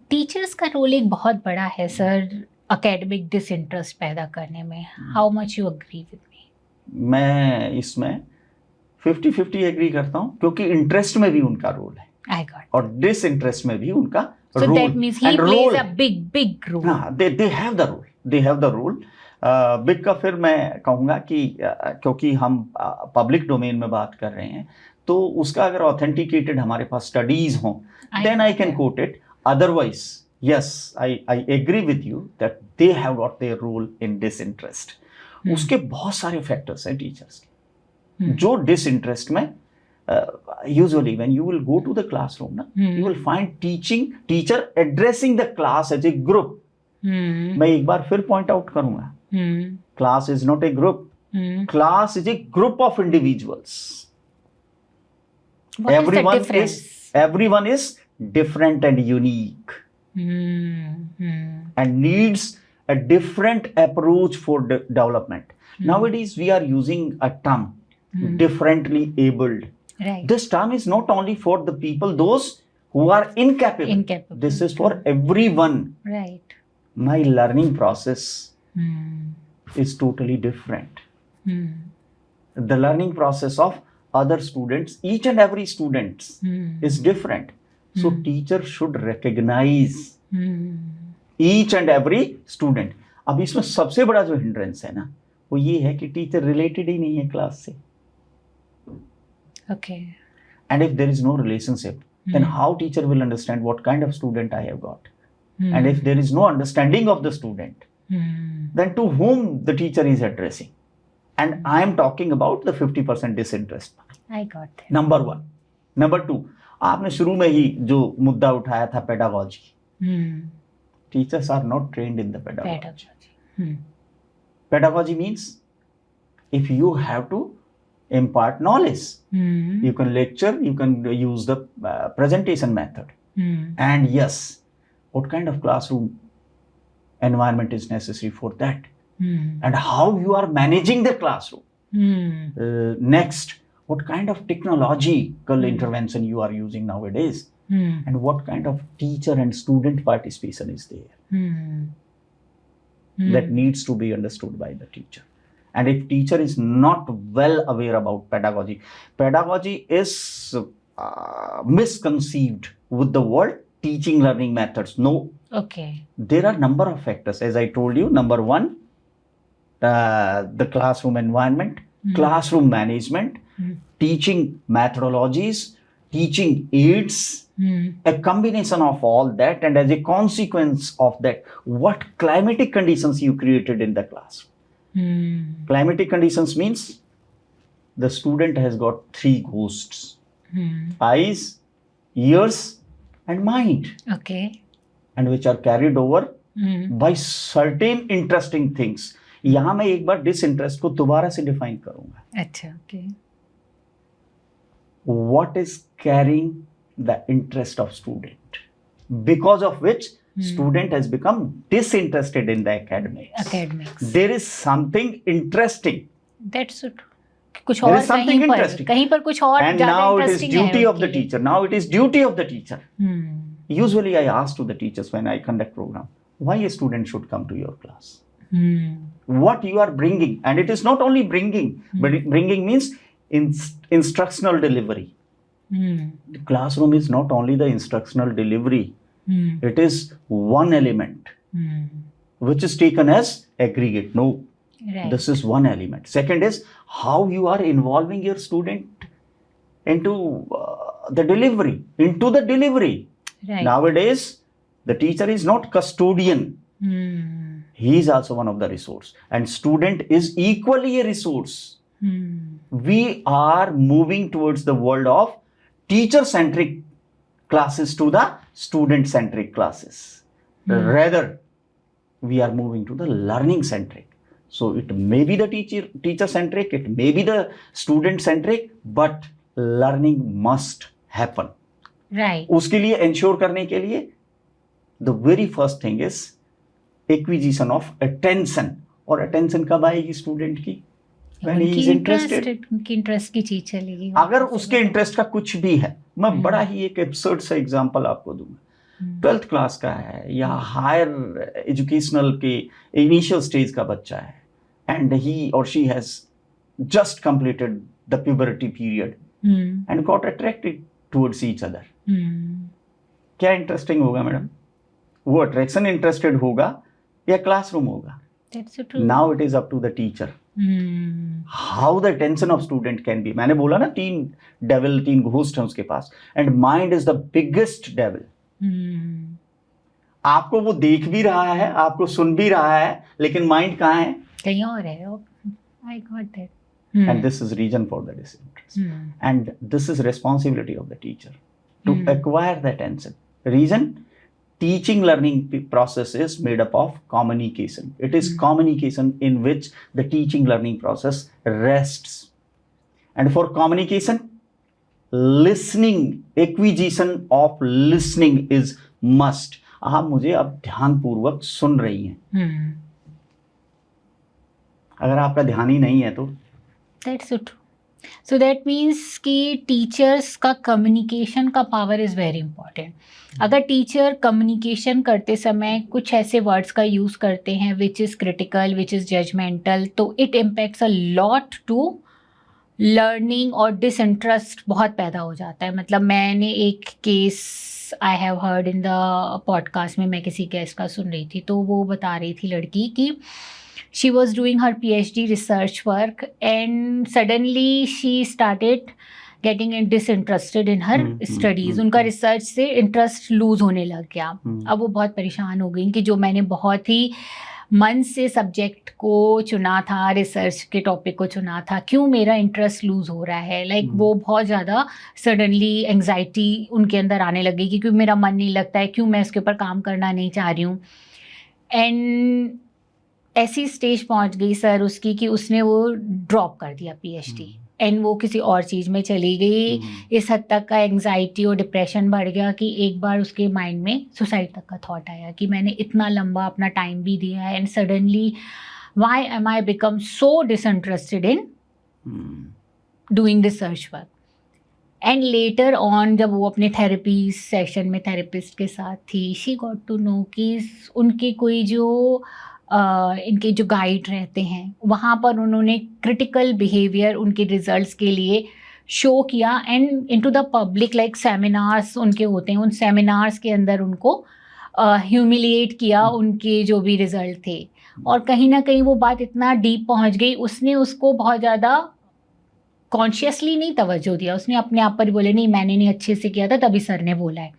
Teachers का role एक बहुत बड़ा है सर एकेडमिक डिसइंटरेस्ट पैदा करने में. How much you agree with me? मैं इसमें 50-50 एग्री करता हूँ, क्योंकि इंटरेस्ट में भी उनका रोल है. I got. और डिसइंटरेस्ट में भी उनका So role. that means he plays a big role. हाँ, they have the role. They have the role. Big का फिर मैं कहूँगा कि क्योंकि हम पब्लिक डोमेन में बात कर रहे हैं, तो उसका अगर ऑथेंटिकेटेड हमारे पास स्टडीज हों, then I can quote it. Otherwise, yes, I agree with you that they have got their role in disinterest. उसके बहुत सारे फैक्टर्स हैं टीचर्स के, जो डिसइंटरेस्ट में usually when you will go to the classroom na, you will find teacher addressing the class as a group. मैं एक बार फिर point out करूंगा, class is not a group. Class is a group of individuals. What is the difference? Everyone is different and unique, and needs a different approach for development. Nowadays we are using a term, differently abled. Right. This term is not only for the people, those who are incapable. This is for everyone. Right. My learning process is totally different. The learning process of other students, each and every student is different. So teacher should recognize each and every student. अब इसमें सबसे बड़ा जो hindrance है ना, वो ये है कि टीचर रिलेटेड ही नहीं है क्लास से. Okay. And if there is no relationship, then how teacher will understand what kind of student I have got? And if there is no understanding of the student, then to whom the teacher is addressing? And I am talking about the 50% disinterest. I got that. Number one. Number two, आपने शुरू में ही जो मुद्दा उठाया था pedagogy. Teachers are not trained in the pedagogy. Pedagogy means if you have to impart knowledge, you can lecture, you can use the presentation method. And yes, what kind of classroom environment is necessary for that? And how you are managing the classroom. Next, what kind of technological intervention you are using nowadays, and what kind of teacher and student participation is there. That needs to be understood by the teacher. And if teacher is not well aware about pedagogy is misconceived with the word teaching learning methods. No. Okay. There are number of factors. As I told you, number one, the classroom environment, classroom management, teaching methodologies, teaching aids, a combination of all that, and as a consequence of that, what climatic conditions you created in the classroom. Climatic conditions means the student has got three ghosts: eyes, ears, and mind. Okay. And which are carried over by certain interesting things. यहाँ मैं एक बार disinterest को दोबारा से define करूँगा. अच्छा. Okay. What is carrying the interest of student, because of which student has become disinterested in the academics. There is something interesting. That's it. कुछ और कहीं पर कुछ और and now it is duty of the teacher. Now it is duty of the teacher. Usually I ask to the teachers when I conduct program, why a student should come to your class? What you are bringing, and it is not only bringing, but bringing means instructional delivery. The classroom is not only the instructional delivery. It is one element which is taken as aggregate. No, right. This is one element. Second is how you are involving your student into the delivery. Right. Nowadays, the teacher is not custodian. He is also one of the resource, and student is equally a resource. We are moving towards the world of teacher-centric classes to the student-centric classes. Rather, we are moving to the learning-centric. So it may be the teacher-centric, it may be the student-centric, but learning must happen. Right. उसके लिए ensure करने के लिए the very first thing is acquisition of attention. और attention कब आएगी student की? When he is interested. उनकी इंटरेस्ट की चीज चलेगी. अगर उसके इंटरेस्ट का कुछ भी है, मैं बड़ा ही एक एब्सर्ड सा एग्जांपल आपको दूंगा. 12th क्लास का है या हायर एजुकेशनल के इनिशियल स्टेज का बच्चा है, एंड ही और she has just completed the puberty period and got attracted towards each other, क्या इंटरेस्टिंग होगा मैडम? वो अट्रैक्शन इंटरेस्टेड होगा या क्लासरूम होगा? Now it is up to the teacher how the tension of student can be. मैंने बोला ना 3 ghost हैं उसके पास, and mind is the biggest devil. आपको वो देख भी रहा है, आपको सुन भी रहा है, लेकिन माइंड कहाँ है? कहीं और है. I got that. And this is reason for the disinterest. And this is responsibility of the teacher to acquire the attention. Reason? Teaching learning process is made up of communication. It is communication in which the teaching learning process rests. And for communication, listening, acquisition of listening is must. आप मुझे अब ध्यानपूर्वक सुन रही हैं. अगर आपका ध्यान ही नहीं है तो That's so true. So that means कि टीचर्स का कम्युनिकेशन का पावर इज़ वेरी इंपॉर्टेंट. अगर टीचर कम्युनिकेशन करते समय कुछ ऐसे वर्ड्स का यूज़ करते हैं which is critical, which is judgemental, तो it impacts a lot to learning और डिसइंटरेस्ट बहुत पैदा हो जाता है. मतलब मैंने एक case I have heard in the podcast में, मैं किसी गेस्ट का सुन रही थी, तो वो बता रही थी लड़की कि she was doing her PhD research work and suddenly she started getting disinterested in her studies. उनका रिसर्च से इंटरेस्ट लूज होने लग गया. अब वो बहुत परेशान हो गई कि जो मैंने बहुत ही मन से सब्जेक्ट को चुना था, रिसर्च के टॉपिक को चुना था, क्यों मेरा इंटरेस्ट लूज हो रहा है. लाइक वो बहुत ज़्यादा सडनली एंग्जाइटी उनके अंदर आने लग गई कि क्यों मेरा मन नहीं लगता है, क्यों मैं इसके ऊपर काम करना नहीं चाह रही हूँ. एंड ऐसी स्टेज पहुंच गई सर उसकी कि उसने वो ड्रॉप कर दिया PhD एंड वो किसी और चीज़ में चली गई. इस हद तक का एंग्जाइटी और डिप्रेशन बढ़ गया कि एक बार उसके माइंड में सुसाइड तक का थॉट आया कि मैंने इतना लंबा अपना टाइम भी दिया है and suddenly why am I become so disinterested in doing research work. And later on जब वो अपने थेरेपी सेशन में थेरेपिस्ट के साथ थी, शी गॉट टू नो कि उनके कोई जो इनके जो गाइड रहते हैं वहाँ पर उन्होंने क्रिटिकल बिहेवियर उनके रिजल्ट्स के लिए शो किया and into the public, like seminars उनके होते हैं, उन सेमिनार्स के अंदर उनको ह्यूमिलिएट किया उनके जो भी रिजल्ट थे. और कहीं ना कहीं वो बात इतना डीप पहुँच गई, उसने उसको बहुत ज़्यादा कॉन्शियसली नहीं तवज्जो दिया. उसने अपने आप पर बोले नहीं मैंने नहीं अच्छे से किया था तभी सर ने बोला है.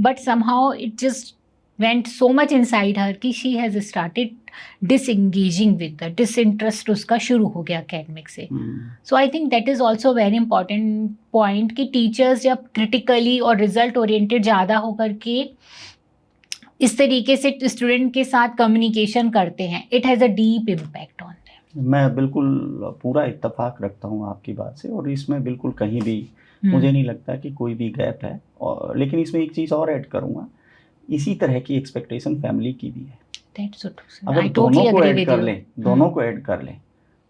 But somehow it just went so much inside her कि she has started disengaging with the disinterest उसका शुरू हो गया academic से. So I think that is also very important point कि teachers जब critically और result oriented ज़्यादा होकर के इस तरीके से student के साथ communication करते हैं, it has a deep impact on them. मैं बिल्कुल पूरा इत्तेफाक रखता हूँ आपकी बात से, और इसमें बिल्कुल कहीं भी मुझे नहीं लगता कि कोई भी गैप है. और लेकिन इसमें एक चीज़ और ऐड करूँगा, इसी तरह की एक्सपेक्टेशन फैमिली की भी है. अगर दोनों को ऐड कर लें, दोनों को ऐड कर लें,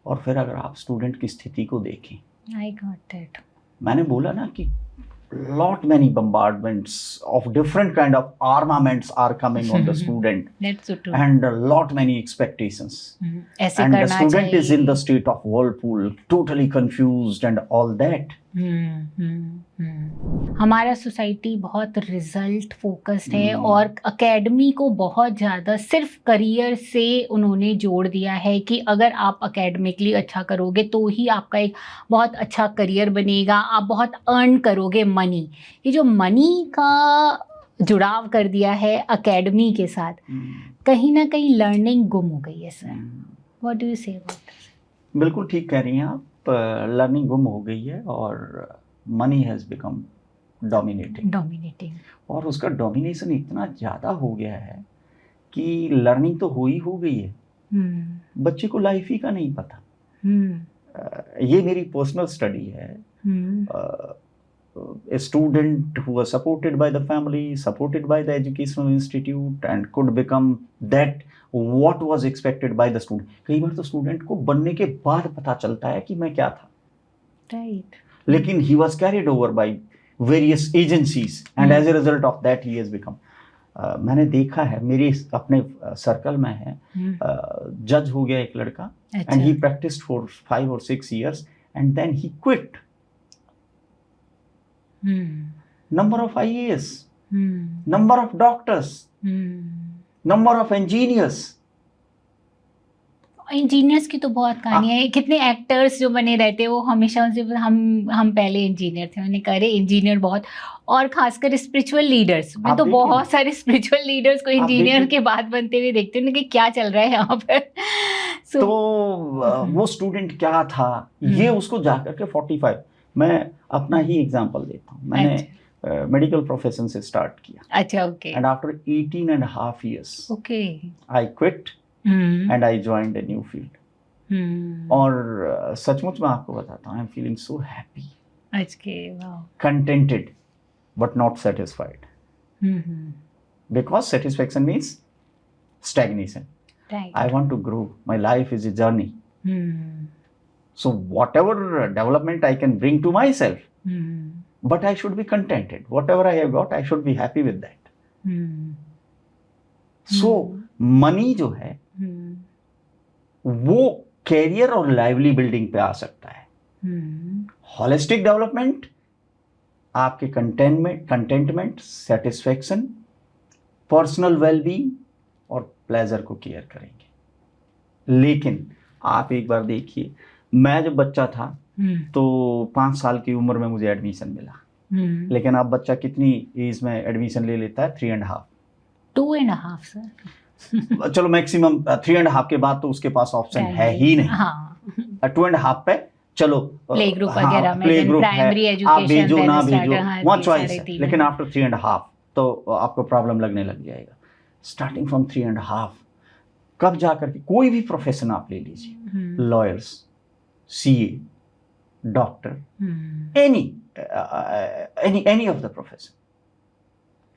और फिर अगर आप स्टूडेंट की स्थिति को देखें, I got that. मैंने बोला ना कि lot many bombardments of different kind of armaments are coming on the student. That's so true. And a lot many expectations. ऐसे And the करना student is चाहिए. in the state of whirlpool, totally confused and all that. हमारा society बहुत result focused है और academy को बहुत ज़्यादा सिर्फ करियर से उन्होंने जोड़ दिया है कि अगर आप एकेडमिकली अच्छा करोगे तो ही आपका एक बहुत अच्छा करियर बनेगा, आप बहुत अर्न करोगे मनी. ये जो मनी का जुड़ाव कर दिया है एकेडमी के साथ, कहीं ना कहीं लर्निंग गुम हो गई है sir. What do you say about this? बिल्कुल ठीक कह रही हैं आप. लर्निंग गुम हो गई है और मनी हैज़ बिकम डोमिनेटिंग. और उसका डोमिनेशन इतना ज़्यादा हो गया है कि लर्निंग तो हो गई है, बच्चे को लाइफ ही का नहीं पता. ये मेरी पर्सनल स्टडी है. A student who was supported by the family, supported by the educational institute and could become that what was expected by the student. कई बार तो स्टूडेंट को बनने के बाद पता चलता है कि मैं क्या था. Right. लेकिन he was carried over by various agencies and as a result of that he has become. मैंने देखा है, मेरे अपने सर्कल में है, जज हो गया एक लड़का, and he practised for 5 or 6 years and then he quit. Number of IAS, number of doctors, number of engineers. Engineers की तो बहुत कहानी है. कितने एक्टर्स जो बने रहते हैं वो हमेशा उनसे हम पहले इंजीनियर थे, मैंने करे इंजीनियर बहुत, और खासकर स्पिरिचुअल लीडर्स में तो बहुत सारे स्पिरिचुअल लीडर्स को इंजीनियर के बाद बनते हुए देखते हैं कि क्या चल रहा है यहाँ पर. तो वो स्टूडेंट क्या था, ये उसको जाकर के 45, मैं अपना ही एग्जांपल देता हूँ. मैंने मेडिकल प्रोफेशन से स्टार्ट किया. अच्छा, okay. And after 18.5 years okay I quit and I joined a new field. और सचमुच मैं आपको बताता हूँ, I am feeling so happy, contented but not satisfied, because satisfaction means stagnation. I want to grow. My life is a journey. So whatever development I can bring to myself, but I should be contented. Whatever I have got, I should be happy with that. So money जो है वो career और lively building पे आ सकता है. Holistic development आपके containment, satisfaction, personal wellbeing और pleasure को केयर करेंगे. लेकिन आप एक बार देखिए, मैं जब बच्चा था तो 5 साल की उम्र में मुझे एडमिशन मिला, लेकिन अब बच्चा कितनी एज में एडमिशन ले लेता है? 3.5, 2.5 सर. चलो मैक्सिमम 3.5 के बाद तो उसके पास ऑप्शन है ही नहीं. 2.5 पे चलो प्ले ग्रुप वगैरह में, प्ले ग्रुप प्राइमरी है, एजुकेशन, आप भेजो ना भेजो वहाँ चॉइस है. लेकिन लेकिन आफ्टर 3.5 तो आपको प्रॉब्लम लगने लग जाएगा. स्टार्टिंग फ्रॉम 3.5 कब जाकर के कोई भी प्रोफेशन आप ले लीजिए, lawyers, CA, doctor, any of the profession,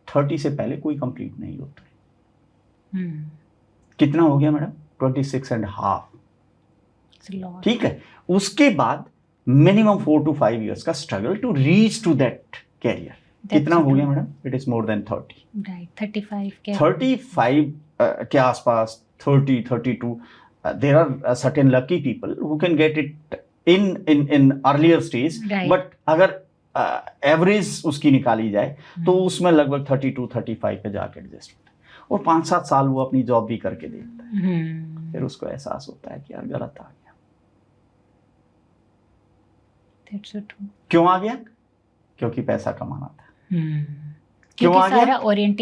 30 से पहले कोई कंप्लीट नहीं होता है. कितना हो गया मैडम? 26.5. ठीक है. उसके बाद मिनिमम 4 to 5 years का struggle to reach to that career. कितना हो गया madam? It is more than 30. Right, 35 के आसपास, 30, 32. There are certain lucky people who can get it in earlier stage, but अगर एवरेज उसकी निकाली जाए तो उसमें लगभग 32, 35 पे जाके एडजस्ट होता है. और 5-7 साल वो अपनी जॉब भी करके देखता है. फिर उसको एहसास होता है कि यार गलत आ गया. क्यों आ गया? क्योंकि पैसा कमाना था. क्यों आ गया?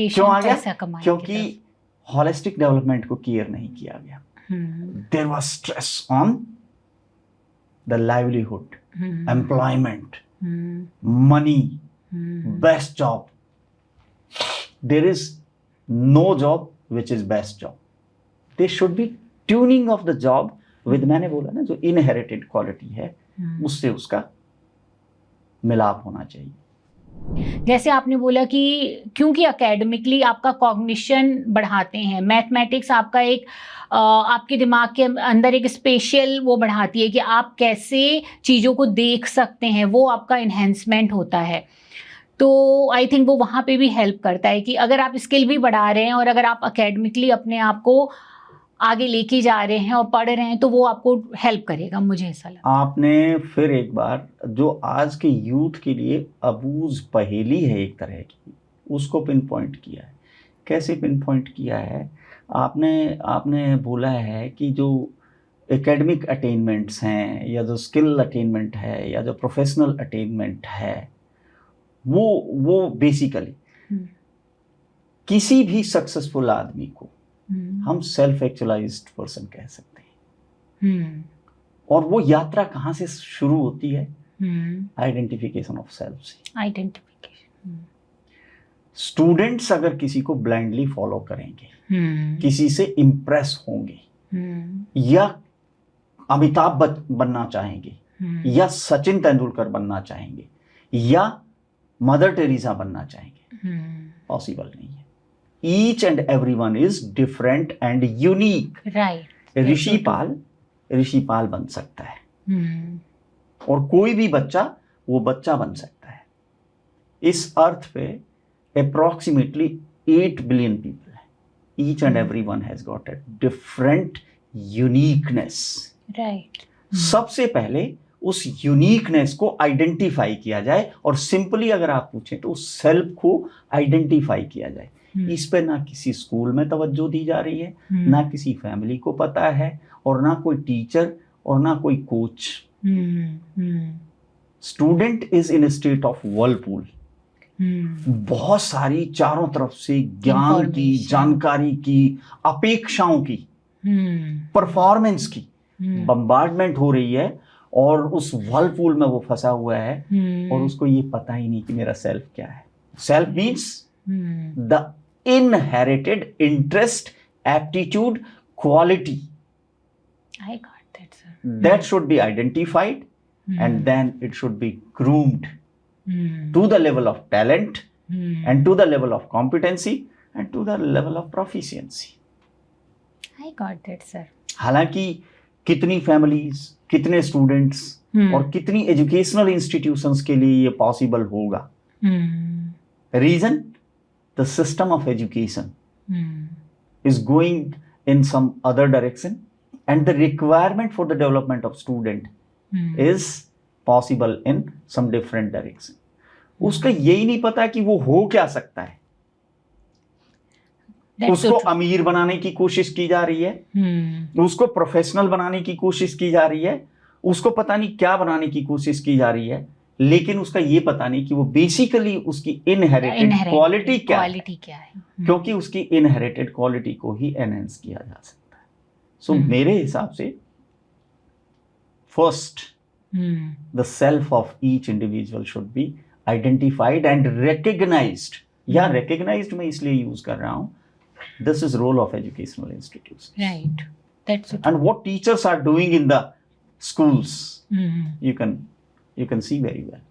क्यों आ गया? क्योंकि होलिस्टिक डेवलपमेंट को केयर नहीं किया गया. There was stress on the livelihood, employment, money, best job. There is no job which is best job. There should be tuning of the job with, मैंने बोला ना, जो inherited quality है उससे उसका मिलाप होना चाहिए. जैसे आपने बोला कि क्योंकि एकेडमिकली आपका कॉग्निशन बढ़ाते हैं, मैथमेटिक्स आपका एक आपके दिमाग के अंदर एक स्पेशल वो बढ़ाती है कि आप कैसे चीज़ों को देख सकते हैं, वो आपका इन्हेंसमेंट होता है. तो आई थिंक वो वहाँ पे भी हेल्प करता है कि अगर आप स्किल भी बढ़ा रहे हैं और अगर आप एकेडमिकली अपने आप को आगे लेके जा रहे हैं और पढ़ रहे हैं तो वो आपको हेल्प करेगा, मुझे ऐसा लगता है. आपने फिर एक बार जो आज के यूथ के लिए अबूझ पहेली है एक तरह की, उसको पिन पॉइंट किया है. कैसे पिन पॉइंट किया है? आपने बोला है कि जो एकेडमिक अटेनमेंट्स हैं या जो स्किल अटेनमेंट है या जो प्रोफेशनल अटेनमेंट है, वो बेसिकली किसी भी सक्सेसफुल आदमी को हम सेल्फ एक्चुअलाइज्ड पर्सन कह सकते हैं. और वो यात्रा कहाँ से शुरू होती है? आइडेंटिफिकेशन ऑफ सेल्फ से. आइडेंटिफिकेशन. स्टूडेंट्स अगर किसी को ब्लाइंडली फॉलो करेंगे, किसी से इम्प्रेस होंगे, या अमिताभ बनना चाहेंगे, या सचिन तेंदुलकर बनना चाहेंगे, या मदर टेरेसा बनना चाहेंगे, पॉसिबल नहीं है. Each and everyone is different and unique. Right. Rishipal बन सकता है, और कोई भी बच्चा वो बच्चा बन सकता है. इस अर्थ पे अप्रोक्सीमेटली 8 billion people हैं. Each and everyone has got a different uniqueness. Right. सबसे पहले उस यूनिकनेस को आइडेंटिफाई किया जाए, और सिंपली अगर आप पूछें तो उस सेल्फ को आइडेंटिफाई किया जाए. इस पे ना किसी स्कूल में तवज्जो दी जा रही है, ना किसी फैमिली को पता है, और ना कोई टीचर और ना कोई coach. Student is in state of Whirlpool. बहुत सारी चारों तरफ से ज्ञान की, Information. जानकारी की, अपेक्षाओं की, परफॉर्मेंस की बम्बार्डमेंट हो रही है, और उस व्हर्लपूल में वो फंसा हुआ है और उसको ये पता ही नहीं कि मेरा सेल्फ क्या है. Self means the inherited interest, aptitude, quality I got that, sir. that should be identified, and then it should be groomed to the level of talent, and to the level of competency, and to the level of proficiency. I got that, sir. हालांकि कितनी families, कितने students और कितनी educational institutions के लिए ये possible होगा. Reason, the system of education is going in some other direction, and the requirement for the development of student is possible in some different direction. उसका यही नहीं पता कि वो हो क्या सकता है. That's उसको so true. अमीर बनाने की कोशिश की जा रही है, उसको प्रोफेशनल बनाने की कोशिश की जा रही है, उसको पता नहीं क्या बनाने की कोशिश की जा रही है, लेकिन उसका ये पता नहीं कि वो बेसिकली उसकी इनहेरिटेड क्वालिटी क्या है, क्योंकि उसकी इनहेरिटेड क्वालिटी को ही एनहेंस किया जा सकता है. सो मेरे हिसाब से first the self of each individual should be identified and recognised. या रिकग्नाइज्ड मैं इसलिए यूज कर रहा हूं, this is role of educational institutions. Right. That's so true. And what teachers are doing in the schools, you can see very well.